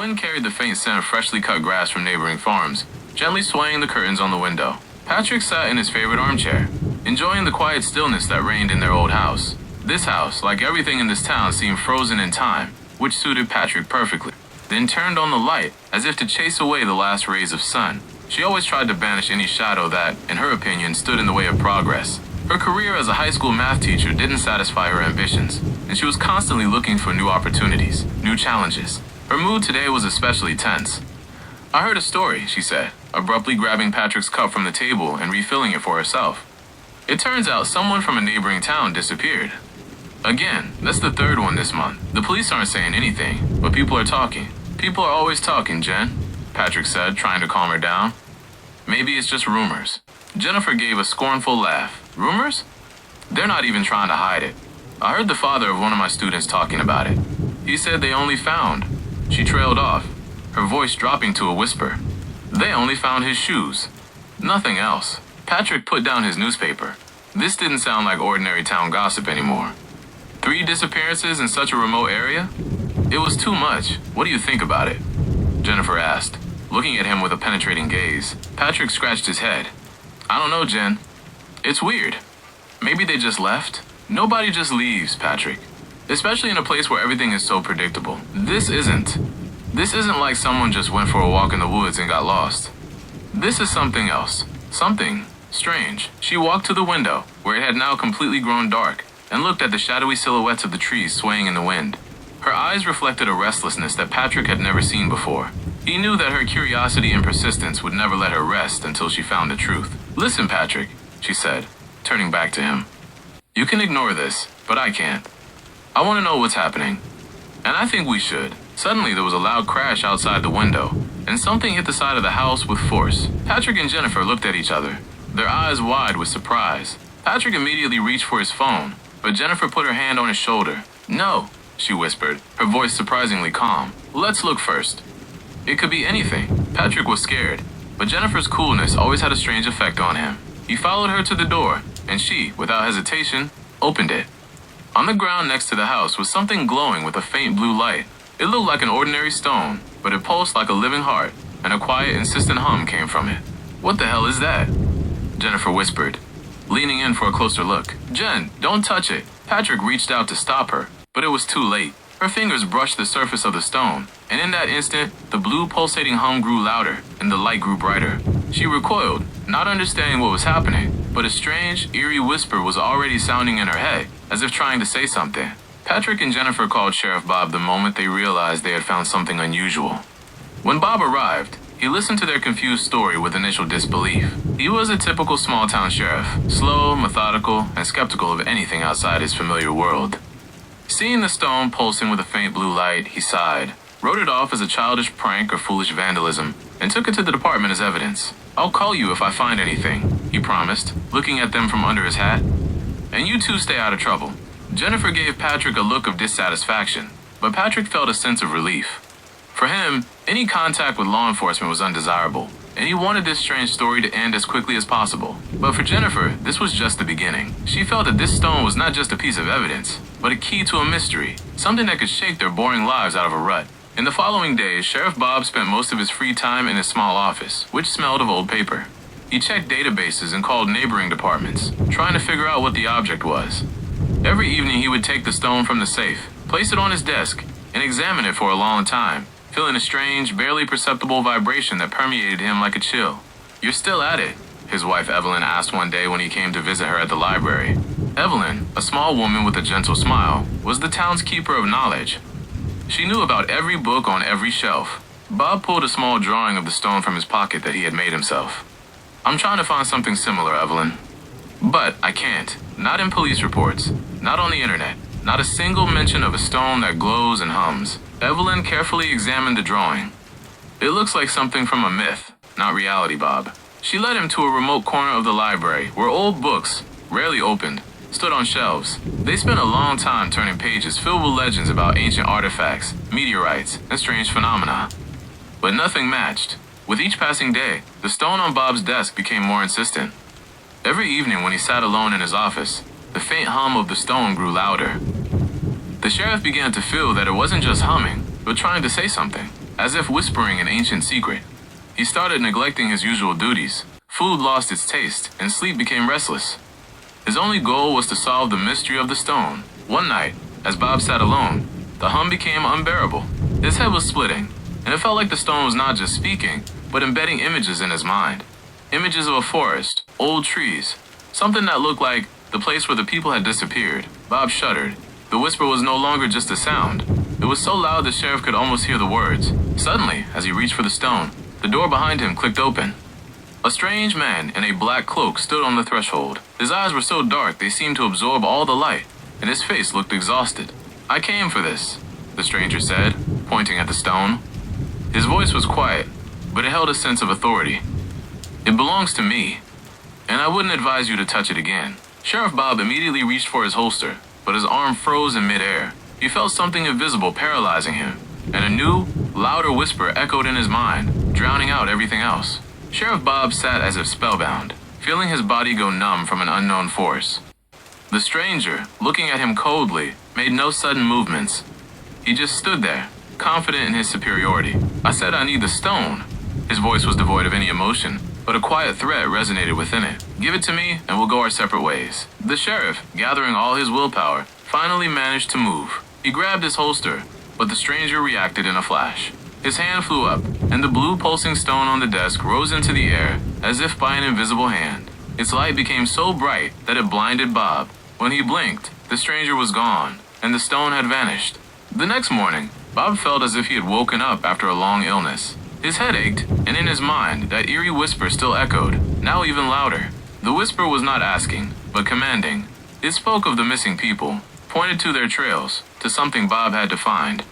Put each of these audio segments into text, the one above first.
wind carried the faint scent of freshly cut grass from neighboring farms, gently swaying the curtains on the window. Patrick sat in his favorite armchair, enjoying the quiet stillness that reigned in their old house. This house, like everything in this town, seemed frozen in time, which suited Patrick perfectly. Then turned on the light, as if to chase away the last rays of sun. She always tried to banish any shadow that, in her opinion, stood in the way of progress. Her career as a high school math teacher didn't satisfy her ambitions, and she was constantly looking for new opportunities, new challenges. Her mood today was especially tense. "I heard a story," she said, abruptly grabbing Patrick's cup from the table and refilling it for herself. "It turns out someone from a neighboring town disappeared. Again, that's the third one this month. The police aren't saying anything, but people are talking. People are always talking, Jen," Patrick said, trying to calm her down. "Maybe it's just rumors." Jennifer gave a scornful laugh. "Rumors? They're not even trying to hide it. I heard the father of one of my students talking about it. He said they only found..." She trailed off, her voice dropping to a whisper. "They only found his shoes. Nothing else." Patrick put down his newspaper. This didn't sound like ordinary town gossip anymore. 3 disappearances in such a remote area? It was too much. "What do you think about it?" Jennifer asked, looking at him with a penetrating gaze. Patrick scratched his head. "I don't know, Jen. It's weird. Maybe they just left." "Nobody just leaves, Patrick. Especially in a place where everything is so predictable. This isn't like someone just went for a walk in the woods and got lost. This is something else. Something strange." She walked to the window, where it had now completely grown dark, and looked at the shadowy silhouettes of the trees swaying in the wind. Her eyes reflected a restlessness that Patrick had never seen before. He knew that her curiosity and persistence would never let her rest until she found the truth. "Listen, Patrick," she said, turning back to him. "You can ignore this, but I can't. I want to know what's happening. And I think we should." Suddenly there was a loud crash outside the window, and something hit the side of the house with force. Patrick and Jennifer looked at each other, their eyes wide with surprise. Patrick immediately reached for his phone, but Jennifer put her hand on his shoulder. "No," she whispered, her voice surprisingly calm. "Let's look first. It could be anything." Patrick was scared, but Jennifer's coolness always had a strange effect on him. He followed her to the door, and she, without hesitation, opened it. On the ground next to the house was something glowing with a faint blue light. It looked like an ordinary stone, but it pulsed like a living heart, and a quiet, insistent hum came from it. "What the hell is that?" Jennifer whispered, leaning in for a closer look. "Jen, don't touch it." Patrick reached out to stop her, but it was too late. Her fingers brushed the surface of the stone, and in that instant, the blue pulsating hum grew louder, and the light grew brighter. She recoiled, not understanding what was happening, but a strange, eerie whisper was already sounding in her head, as if trying to say something. Patrick and Jennifer called Sheriff Bob the moment they realized they had found something unusual. When Bob arrived, he listened to their confused story with initial disbelief. He was a typical small-town sheriff, slow, methodical, and skeptical of anything outside his familiar world. Seeing the stone pulsing with a faint blue light, he sighed, wrote it off as a childish prank or foolish vandalism, and took it to the department as evidence. "I'll call you if I find anything," he promised, looking at them from under his hat. "And you two stay out of trouble." Jennifer gave Patrick a look of dissatisfaction, but Patrick felt a sense of relief. For him, any contact with law enforcement was undesirable, and he wanted this strange story to end as quickly as possible. But for Jennifer, this was just the beginning. She felt that this stone was not just a piece of evidence, but a key to a mystery, something that could shake their boring lives out of a rut. In the following days, Sheriff Bob spent most of his free time in his small office, which smelled of old paper. He checked databases and called neighboring departments, trying to figure out what the object was. Every evening he would take the stone from the safe, place it on his desk, and examine it for a long time, feeling a strange, barely perceptible vibration that permeated him like a chill. "You're still at it?" his wife Evelyn asked one day when he came to visit her at the library. Evelyn, a small woman with a gentle smile, was the town's keeper of knowledge. She knew about every book on every shelf. Bob pulled a small drawing of the stone from his pocket that he had made himself. "I'm trying to find something similar, Evelyn. But I can't. Not in police reports. Not on the internet. Not a single mention of a stone that glows and hums." Evelyn carefully examined the drawing. "It looks like something from a myth, not reality, Bob." She led him to a remote corner of the library where old books, rarely opened, stood on shelves. They spent a long time turning pages filled with legends about ancient artifacts, meteorites, and strange phenomena. But nothing matched. With each passing day, the stone on Bob's desk became more insistent. Every evening when he sat alone in his office, the faint hum of the stone grew louder. The sheriff began to feel that it wasn't just humming, but trying to say something. as if whispering an ancient secret. He started neglecting his usual duties. Food lost its taste, and sleep became restless. His only goal was to solve the mystery of the stone. One night, as Bob sat alone, the hum became unbearable. His head was splitting, and it felt like the stone was not just speaking, but embedding images in his mind. Images of a forest, old trees, something that looked like the place where the people had disappeared. Bob shuddered. The whisper was no longer just a sound. It was so loud the sheriff could almost hear the words. Suddenly, as he reached for the stone, the door behind him clicked open. A strange man in a black cloak stood on the threshold. His eyes were so dark they seemed to absorb all the light, and his face looked exhausted. "I came for this," the stranger said, pointing at the stone. His voice was quiet, but it held a sense of authority. "It belongs to me, and I wouldn't advise you to touch it again." Sheriff Bob immediately reached for his holster, but his arm froze in midair. He felt something invisible paralyzing him, and a new, louder whisper echoed in his mind, drowning out everything else. Sheriff Bob sat as if spellbound, feeling his body go numb from an unknown force. The stranger, looking at him coldly, made no sudden movements. He just stood there, confident in his superiority. "I said I need the stone." His voice was devoid of any emotion, but a quiet threat resonated within it. "Give it to me, and we'll go our separate ways." The sheriff, gathering all his willpower, finally managed to move. He grabbed his holster, but the stranger reacted in a flash. His hand flew up, and the blue pulsing stone on the desk rose into the air, as if by an invisible hand. Its light became so bright that it blinded Bob. When he blinked, the stranger was gone, and the stone had vanished. The next morning, Bob felt as if he had woken up after a long illness. His head ached, and in his mind, that eerie whisper still echoed, now even louder. The whisper was not asking, but commanding. It spoke of the missing people, pointed to their trails, to something Bob had to find.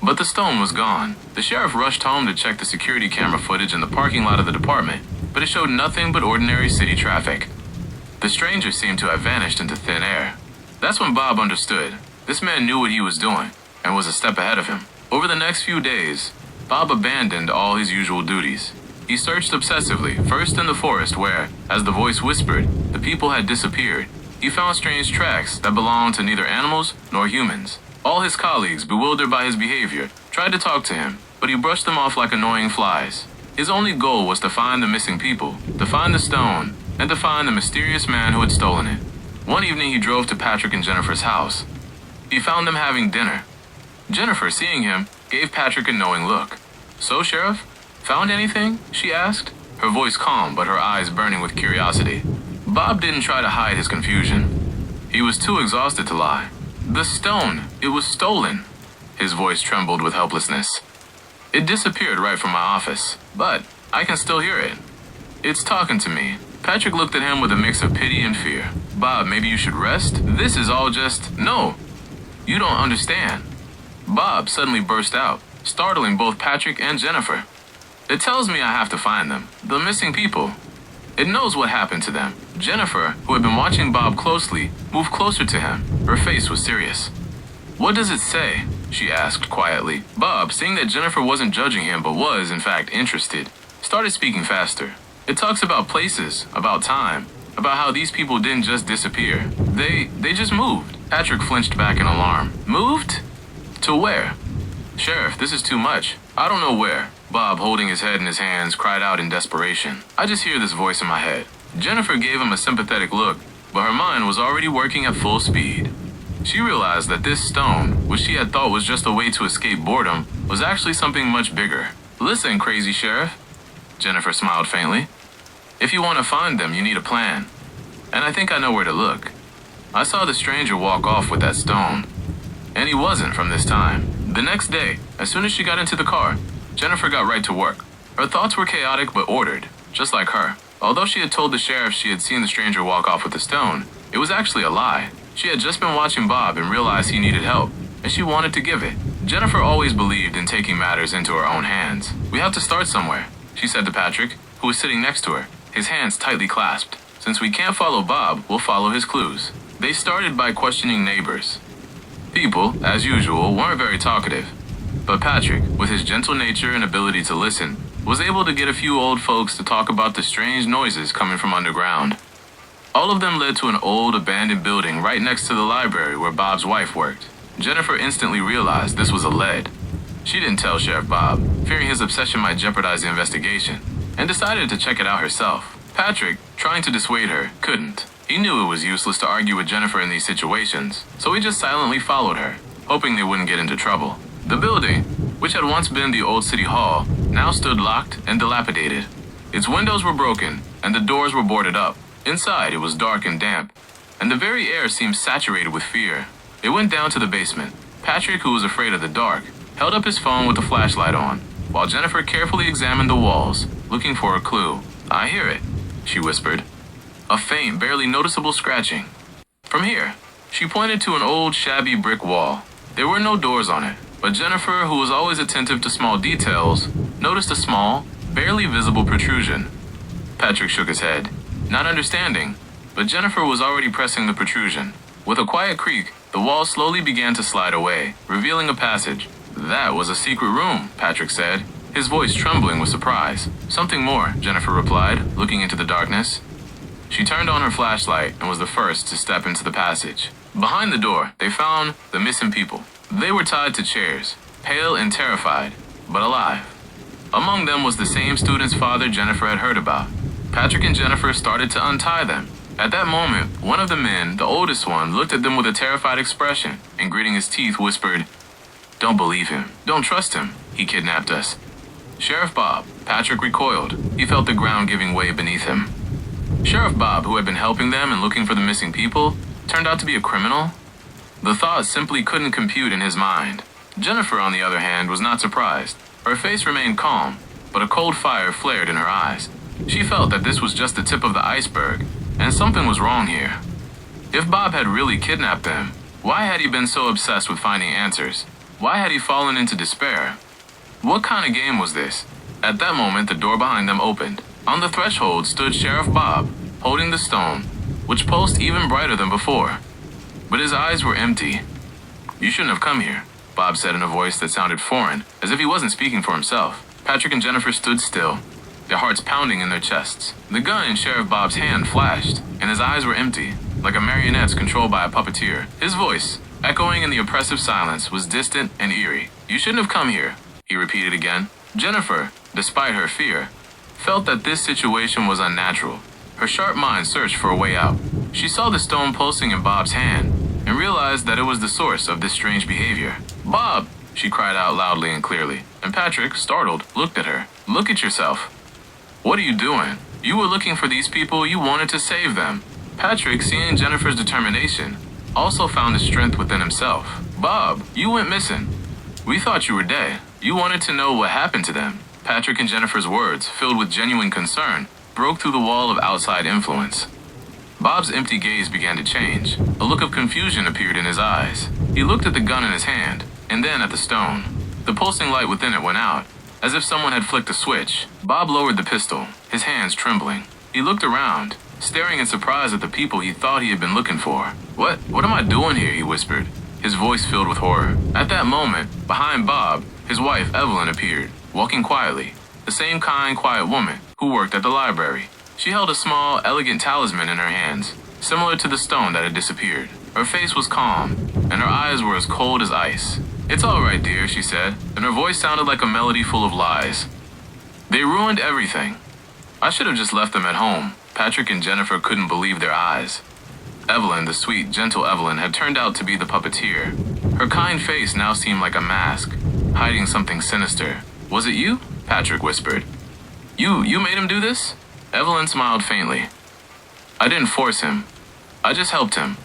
But the stone was gone. The sheriff rushed home to check the security camera footage in the parking lot of the department, but it showed nothing but ordinary city traffic. The stranger seemed to have vanished into thin air. That's when Bob understood. This man knew what he was doing, and was a step ahead of him. Over the next few days, Bob abandoned all his usual duties. He searched obsessively, first in the forest where, as the voice whispered, the people had disappeared. He found strange tracks that belonged to neither animals nor humans. All his colleagues, bewildered by his behavior, tried to talk to him, but he brushed them off like annoying flies. His only goal was to find the missing people, to find the stone, and to find the mysterious man who had stolen it. One evening he drove to Patrick and Jennifer's house. He found them having dinner. Jennifer, seeing him, gave Patrick a knowing look. "So, Sheriff? Found anything?" she asked, her voice calm but her eyes burning with curiosity. Bob didn't try to hide his confusion. He was too exhausted to lie. "The stone, it was stolen." His voice trembled with helplessness. "It disappeared right from my office, but I can still hear it. It's talking to me." Patrick looked at him with a mix of pity and fear. "Bob, maybe you should rest? This is all just... No, you don't understand." Bob suddenly burst out, startling both Patrick and Jennifer. "It tells me I have to find them, the missing people. It knows what happened to them." Jennifer, who had been watching Bob closely, moved closer to him. Her face was serious. "What does it say?" she asked quietly. Bob, seeing that Jennifer wasn't judging him but was, in fact, interested, started speaking faster. "It talks about places, about time, about how these people didn't just disappear. They just moved." Patrick flinched back in alarm. "Moved? To where?" "Sheriff, this is too much. I don't know where." Bob, holding his head in his hands, cried out in desperation. "I just hear this voice in my head." Jennifer gave him a sympathetic look, but her mind was already working at full speed. She realized that this stone, which she had thought was just a way to escape boredom, was actually something much bigger. "Listen, crazy sheriff," Jennifer smiled faintly. "If you want to find them, you need a plan. And I think I know where to look. I saw the stranger walk off with that stone, and he wasn't from this time." The next day, as soon as she got into the car, Jennifer got right to work. Her thoughts were chaotic but ordered, just like her. Although she had told the sheriff she had seen the stranger walk off with the stone, it was actually a lie. She had just been watching Bob and realized he needed help, and she wanted to give it. Jennifer always believed in taking matters into her own hands. "We have to start somewhere," she said to Patrick, who was sitting next to her, his hands tightly clasped. "Since we can't follow Bob, we'll follow his clues." They started by questioning neighbors. People, as usual, weren't very talkative. But Patrick, with his gentle nature and ability to listen, was able to get a few old folks to talk about the strange noises coming from underground. All of them led to an old, abandoned building right next to the library where Bob's wife worked. Jennifer instantly realized this was a lead. She didn't tell Sheriff Bob, fearing his obsession might jeopardize the investigation, and decided to check it out herself. Patrick, trying to dissuade her, couldn't. He knew it was useless to argue with Jennifer in these situations, so he just silently followed her, hoping they wouldn't get into trouble. The building, which had once been the old city hall, now stood locked and dilapidated. Its windows were broken, and the doors were boarded up. Inside, it was dark and damp, and the very air seemed saturated with fear. They went down to the basement. Patrick, who was afraid of the dark, held up his phone with the flashlight on, while Jennifer carefully examined the walls, looking for a clue. "I hear it," she whispered. A faint, barely noticeable scratching. "From here." She pointed to an old, shabby brick wall. There were no doors on it, but Jennifer, who was always attentive to small details, noticed a small, barely visible protrusion. Patrick shook his head, not understanding, but Jennifer was already pressing the protrusion. With a quiet creak, the wall slowly began to slide away, revealing a passage. "That was a secret room," Patrick said, his voice trembling with surprise. "Something more," Jennifer replied, looking into the darkness. She turned on her flashlight and was the first to step into the passage. Behind the door, they found the missing people. They were tied to chairs, pale and terrified, but alive. Among them was the same student's father Jennifer had heard about. Patrick and Jennifer started to untie them. At that moment, one of the men, the oldest one, looked at them with a terrified expression and, gritting his teeth, whispered, "Don't believe him. Don't trust him. He kidnapped us." Sheriff Bob. Patrick recoiled. He felt the ground giving way beneath him. Sheriff Bob, who had been helping them and looking for the missing people, turned out to be a criminal? The thought simply couldn't compute in his mind. Jennifer, on the other hand, was not surprised. Her face remained calm, but a cold fire flared in her eyes. She felt that this was just the tip of the iceberg, and something was wrong here. If Bob had really kidnapped them, why had he been so obsessed with finding answers? Why had he fallen into despair? What kind of game was this? At that moment, the door behind them opened. On the threshold stood Sheriff Bob, holding the stone, which pulsed even brighter than before. But his eyes were empty. "You shouldn't have come here," Bob said in a voice that sounded foreign, as if he wasn't speaking for himself. Patrick and Jennifer stood still, their hearts pounding in their chests. The gun in Sheriff Bob's hand flashed, and his eyes were empty, like a marionette's controlled by a puppeteer. His voice, echoing in the oppressive silence, was distant and eerie. "You shouldn't have come here," he repeated again. Jennifer, despite her fear, felt that this situation was unnatural. Her sharp mind searched for a way out. She saw the stone pulsing in Bob's hand and realized that it was the source of this strange behavior. "Bob!" she cried out loudly and clearly, and Patrick, startled, looked at her. "Look at yourself. What are you doing? You were looking for these people. You wanted to save them." Patrick, seeing Jennifer's determination, also found the strength within himself. "Bob, you went missing. We thought you were dead. You wanted to know what happened to them." Patrick and Jennifer's words, filled with genuine concern, broke through the wall of outside influence. Bob's empty gaze began to change. A look of confusion appeared in his eyes. He looked at the gun in his hand, and then at the stone. The pulsing light within it went out, as if someone had flicked a switch. Bob lowered the pistol, his hands trembling. He looked around, staring in surprise at the people he thought he had been looking for. What am I doing here?" he whispered, his voice filled with horror. At that moment, behind Bob, his wife Evelyn appeared, walking quietly, the same kind, quiet woman who worked at the library. She held a small, elegant talisman in her hands, similar to the stone that had disappeared. Her face was calm, and her eyes were as cold as ice. "It's all right, dear," she said, and her voice sounded like a melody full of lies. "They ruined everything. I should have just left them at home." Patrick and Jennifer couldn't believe their eyes. Evelyn, the sweet, gentle Evelyn, had turned out to be the puppeteer. Her kind face now seemed like a mask, hiding something sinister. "Was it you?" Patrick whispered. You made him do this?" Evelyn smiled faintly. "I didn't force him. I just helped him.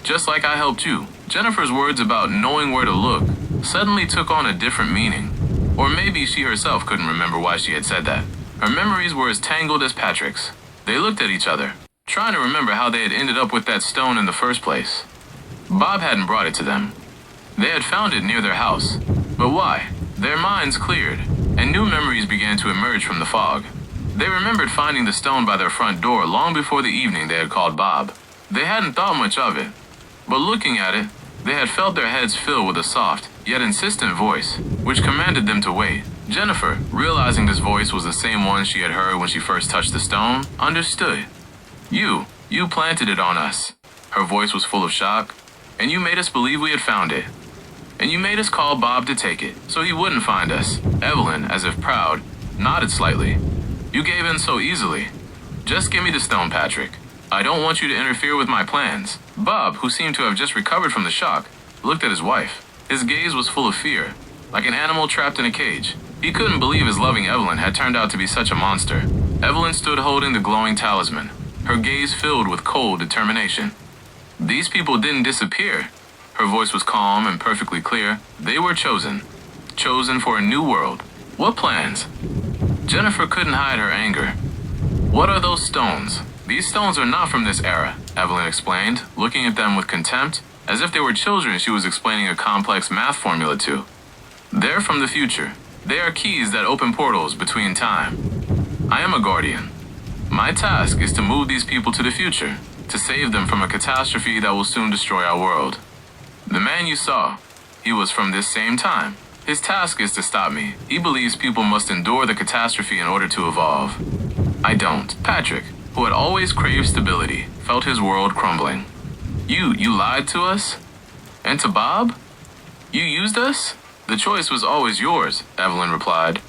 Just like I helped you." Jennifer's words about knowing where to look suddenly took on a different meaning. Or maybe she herself couldn't remember why she had said that. Her memories were as tangled as Patrick's. They looked at each other, trying to remember how they had ended up with that stone in the first place. Bob hadn't brought it to them. They had found it near their house. But why? Their minds cleared, and new memories began to emerge from the fog. They remembered finding the stone by their front door long before the evening they had called Bob. They hadn't thought much of it, but looking at it, they had felt their heads fill with a soft, yet insistent voice, which commanded them to wait. Jennifer, realizing this voice was the same one she had heard when she first touched the stone, understood. You planted it on us." Her voice was full of shock. "And you made us believe we had found it. And you made us call Bob to take it, so he wouldn't find us. Evelyn, as if proud, nodded slightly. You gave in so easily. Just give me the stone, Patrick. I don't want you to interfere with my plans. Bob, who seemed to have just recovered from the shock, looked at his wife. His gaze was full of fear, like an animal trapped in a cage. He couldn't believe his loving Evelyn had turned out to be such a monster. Evelyn stood holding the glowing talisman, her gaze filled with cold determination. These people didn't disappear. Her voice was calm and perfectly clear. They were chosen. Chosen for a new world. What plans? Jennifer couldn't hide her anger. What are those stones? These stones are not from this era, Evelyn explained, looking at them with contempt, as if they were children she was explaining a complex math formula to. They're from the future. They are keys that open portals between time. I am a guardian. My task is to move these people to the future, to save them from a catastrophe that will soon destroy our world. The man you saw, he was from this same time. His task is to stop me. He believes people must endure the catastrophe in order to evolve. I don't. Patrick, who had always craved stability, felt his world crumbling. You lied to us? And to Bob? You used us? The choice was always yours, Evelyn replied.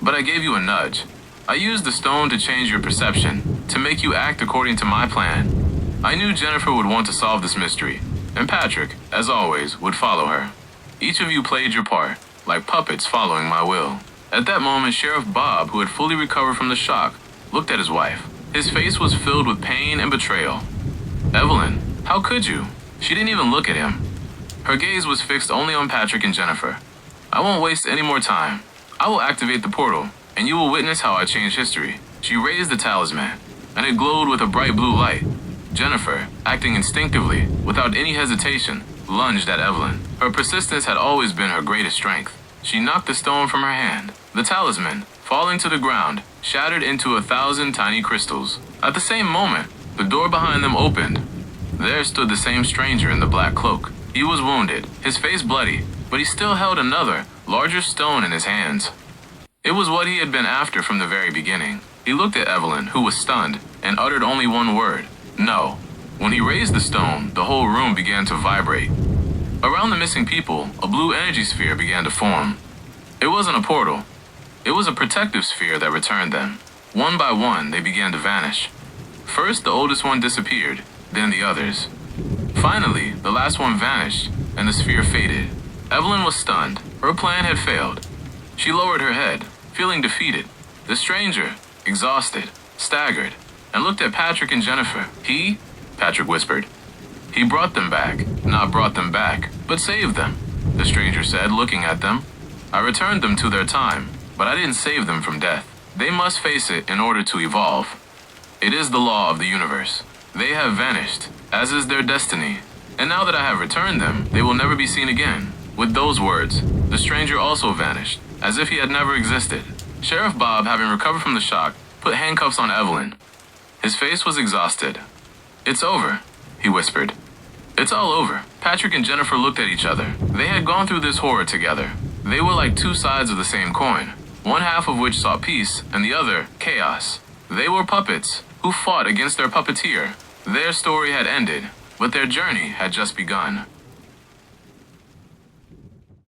But I gave you a nudge. I used the stone to change your perception, to make you act according to my plan. I knew Jennifer would want to solve this mystery, and Patrick, as always, would follow her. Each of you played your part, like puppets following my will. At that moment, Sheriff Bob, who had fully recovered from the shock, looked at his wife. His face was filled with pain and betrayal. Evelyn, how could you? She didn't even look at him. Her gaze was fixed only on Patrick and Jennifer. I won't waste any more time. I will activate the portal, and you will witness how I change history. She raised the talisman, and it glowed with a bright blue light. Jennifer, acting instinctively, without any hesitation, lunged at Evelyn. Her persistence had always been her greatest strength. She knocked the stone from her hand. The talisman, falling to the ground, shattered into 1,000 tiny crystals. At the same moment, the door behind them opened. There stood the same stranger in the black cloak. He was wounded, his face bloody, but he still held another, larger stone in his hands. It was what he had been after from the very beginning. He looked at Evelyn, who was stunned, and uttered only one word, no. When he raised the stone, the whole room began to vibrate. Around the missing people, a blue energy sphere began to form. It wasn't a portal. It was a protective sphere that returned them. One by one, they began to vanish. First, the oldest one disappeared, then the others. Finally, the last one vanished, and the sphere faded. Evelyn was stunned. Her plan had failed. She lowered her head, feeling defeated. The stranger, exhausted, staggered, and looked at Patrick and Jennifer. Patrick whispered. He brought them back. Not brought them back, but saved them, the stranger said, looking at them. I returned them to their time, but I didn't save them from death. They must face it in order to evolve. It is the law of the universe. They have vanished, as is their destiny. And now that I have returned them, they will never be seen again. With those words, the stranger also vanished, as if he had never existed. Sheriff Bob, having recovered from the shock, put handcuffs on Evelyn. His face was exhausted. It's over, he whispered. It's all over. Patrick and Jennifer looked at each other. They had gone through this horror together. They were like two sides of the same coin, one half of which sought peace and the other chaos. They were puppets who fought against their puppeteer. Their story had ended, but their journey had just begun.